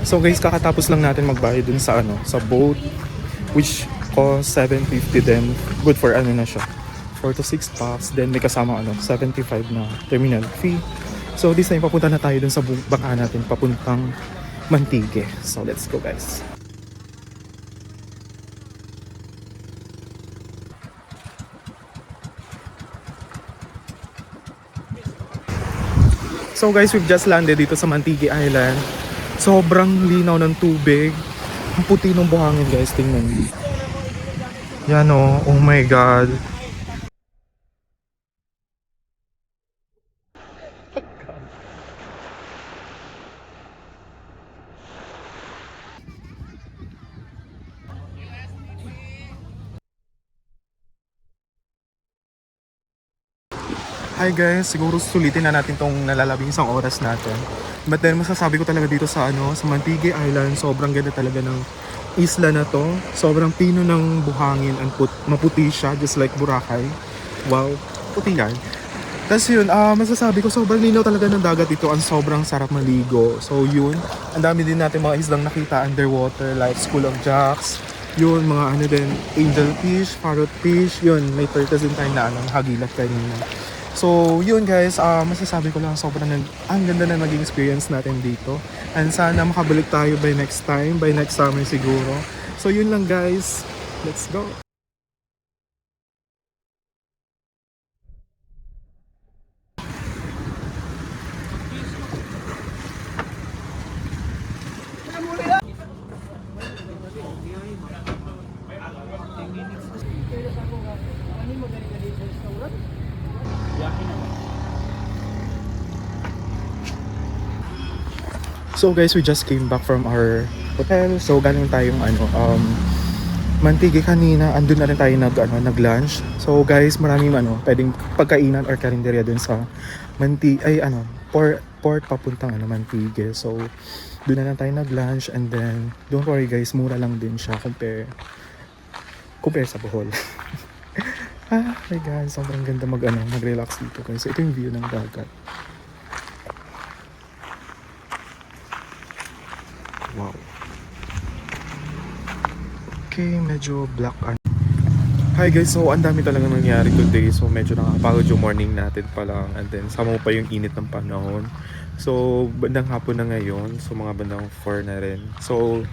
So guys, kakatapos lang natin magbayad dun sa sa boat, which cost 750 then good for na siya. 4 to 6 packs, then may kasama 75 na terminal fee. So this time papunta na tayo dun sa baka natin papuntang Mantigue. So let's go guys. So guys, we've just landed dito sa Mantigue Island. Sobrang linaw ng tubig. Ang puti ng buhangin guys, tingnan niyo. Yan oh my god. Hi guys, siguro sulitin na natin tong nalalabing isang oras natin. But then masasabi ko talaga dito sa sa Mantigue Island, sobrang ganda talaga ng isla na to. Sobrang pino ng buhangin and maputi siya just like Boracay. Wow, puti yan. Tapos yun, masasabi ko sobrang linaw talaga ng dagat dito. Ang sobrang sarap maligo. So yun, ang dami din natin mga islang nakita underwater like School of Jacks. Yun, mga din, angelfish, parrotfish. Yun, may turtles din tayo na hagilat kanina. So yun guys, masasabi ko lang sobrang ang ganda na naging experience natin dito. And sana makabalik tayo by next time, by next summer siguro. So yun lang guys, let's go! So guys, we just came back from our hotel. So galing tayong Mantigue kanina. Andun na rin tayo nag-lunch. So guys, maraming pwedeng pagkainan or karinderya dun sa port papuntang Mantigue. So doon na lang tayo nag-lunch, and then don't worry guys, mura lang din siya compare sa Bohol. My God, sobrang ganda mag-relax dito guys. So, ito yung view ng dagat. Wow. Okay, medyo black. Hi guys, so ang dami talaga nangyari today. So medyo nakapagod yung morning natin pa lang. And then sama pa yung init ng panahon. So bandang hapon na ngayon. So mga bandang 4 na rin. So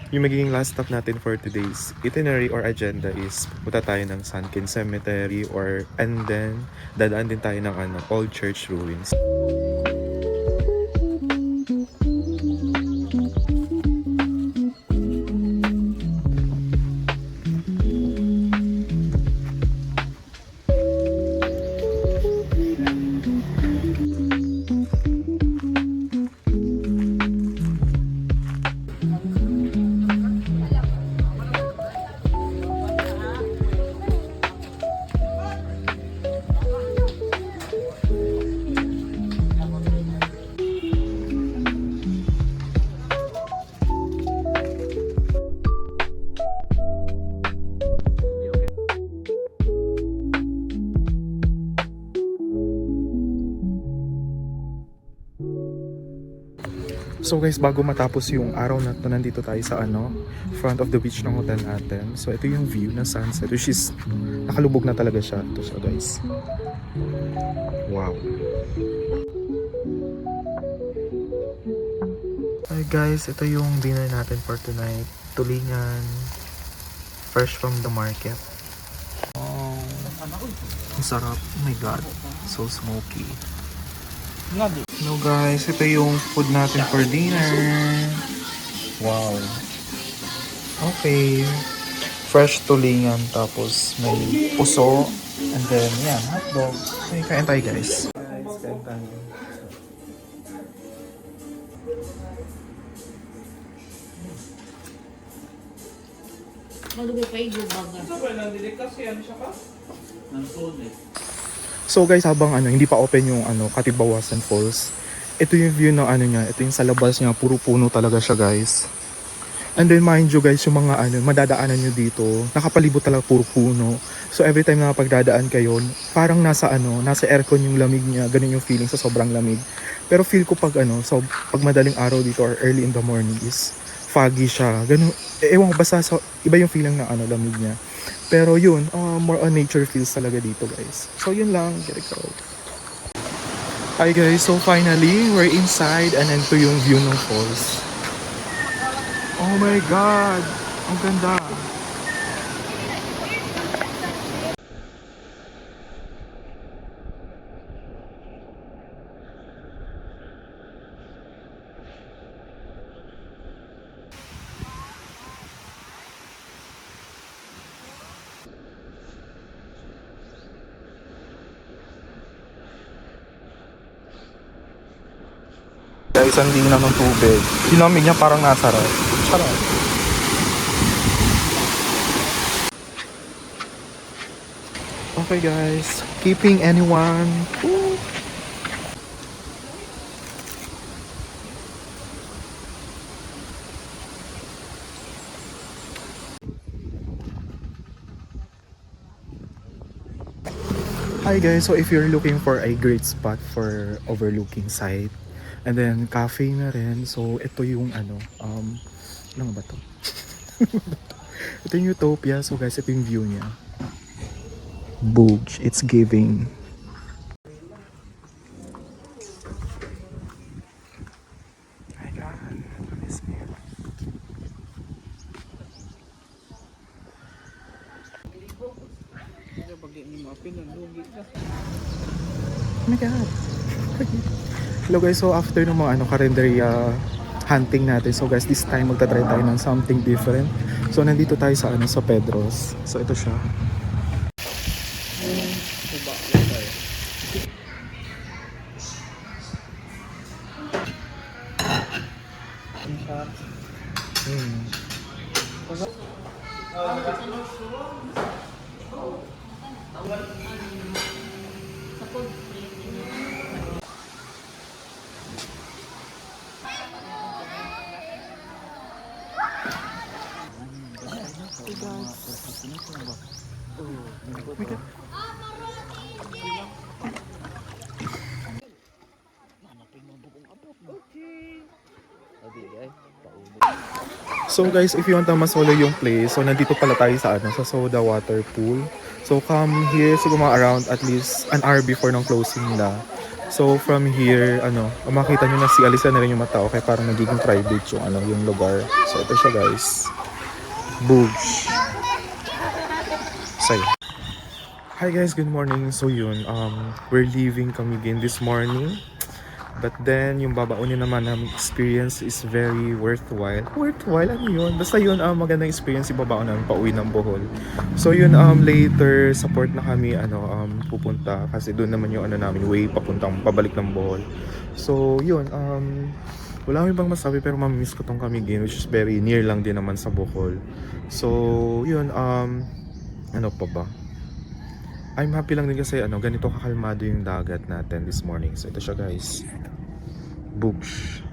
yung magiging last stop natin for today's itinerary or agenda is punta tayo ng Sunken Cemetery and then dadaan din tayo ng Old Church Ruins. So guys, bago matapos yung araw na to, nandito tayo sa front of the beach ng hotel natin. So ito yung view ng sunset, which is nakalubog na talaga siya. Ito siya guys. Wow. Hi guys, ito yung dinner natin for tonight. Tulingan, fresh from the market. Oh, ang sarap. Oh my god, so smoky. Hello guys, ito yung food natin for dinner. Wow. Okay. Fresh tulingan, tapos may puso, and then yan, hotdog. Okay, kain tayo guys. Guys, kain tayo. Malubi pa yung baga. So guys, habang hindi pa open yung Katibawasan Falls, ito yung view ng niya, ito yung sa labas niya, puro puno talaga siya guys. And then mind you guys, yung mga ano, madadaanan nyo dito, nakapalibot talaga puro puno. So every time na pagdadaan kayo, parang nasa ano, nasa aircon yung lamig niya, ganun yung feeling sa sobrang lamig. Pero feel ko pag ano, so pag madaling araw dito or early in the morning is foggy siya. Ganun, ewan ko basta so, iba yung feeling ng ano, lamig niya. Pero yun, more on nature feels talaga dito guys. So yun lang, get it go. Hi guys, so finally, we're inside and ito yung view ng falls. Oh my God! Ang ganda! Guys, ang linaw ng tubig. Yung lamig niya parang nasarap. Charot. Okay guys, keeping anyone. Woo. Hi guys, so if you're looking for a great spot for overlooking site, and then cafe na rin, so ito yung ano, ano ba to? Ito yung Utopia, so guys, ito yung view niya. Booge, it's giving. My God, miss me. Oh my God. Hello guys, so after ng mga ano, karinderya hunting natin, so guys, this time magta-try tayo ng something different. So nandito tayo sa ano, sa Pedros. So ito siya. So guys, if you want to masolo yung place, so nandito pala tayo sa ano, sa Soda Water Pool. So come here siguro mga around at least an hour before ng closing nila. So from here, ano, makita nyo na si Alisa na rin yung mata, okay, parang nagiging private yung ano, yung lugar. So ito siya guys. Boogs. Say. Hi guys, good morning. So yun, we're leaving Camiguin this morning. But then, yung babaunin naman ng experience is very worthwhile. Worthwhile? Ano yun? Basta yun, magandang experience yung babaon namin pauwi ng Bohol. So yun, later, support na kami, pupunta. Kasi doon naman yung ano namin, way papuntang pabalik ng Bohol. So yun, wala kami bang masabi pero mamimiss ko tong Camiguin, which is very near lang din naman sa Bohol. So yun, ano pa ba? I'm happy lang din kasi ano, ganito kakalmado yung dagat natin this morning. So ito siya guys. Boosh.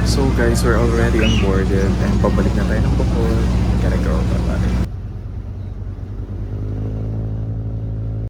So guys, we're already on boarded and pabalik na tayo ng Bohol. Gotta go.